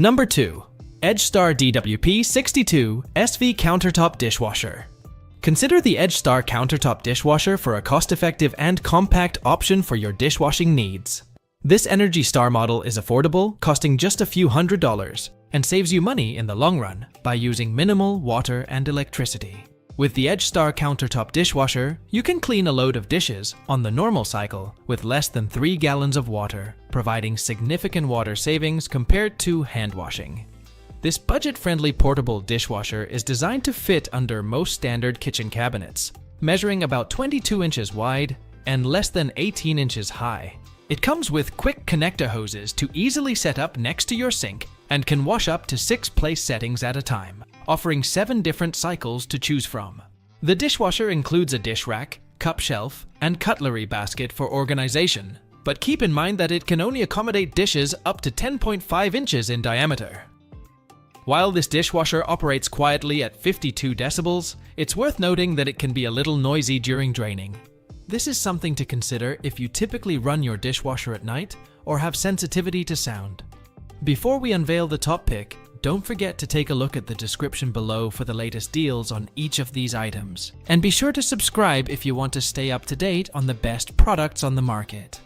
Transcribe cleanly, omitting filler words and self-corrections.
Number 2. EdgeStar DWP62 SV Countertop Dishwasher. Consider the EdgeStar Countertop Dishwasher for a cost-effective and compact option for your dishwashing needs. This Energy Star model is affordable, costing just a few $100s, and saves you money in the long run by using minimal water and electricity. With the EdgeStar Countertop Dishwasher, you can clean a load of dishes on the normal cycle with less than 3 gallons of water, providing significant water savings compared to hand washing. This budget-friendly portable dishwasher is designed to fit under most standard kitchen cabinets, measuring about 22 inches wide and less than 18 inches high. It comes with quick connector hoses to easily set up next to your sink and can wash up to 6 place settings at a time, offering 7 different cycles to choose from. The dishwasher includes a dish rack, cup shelf, and cutlery basket for organization, but keep in mind that it can only accommodate dishes up to 10.5 inches in diameter. While this dishwasher operates quietly at 52 decibels, it's worth noting that it can be a little noisy during draining. This is something to consider if you typically run your dishwasher at night or have sensitivity to sound. Before we unveil the top pick, don't forget to take a look at the description below for the latest deals on each of these items. And be sure to subscribe if you want to stay up to date on the best products on the market.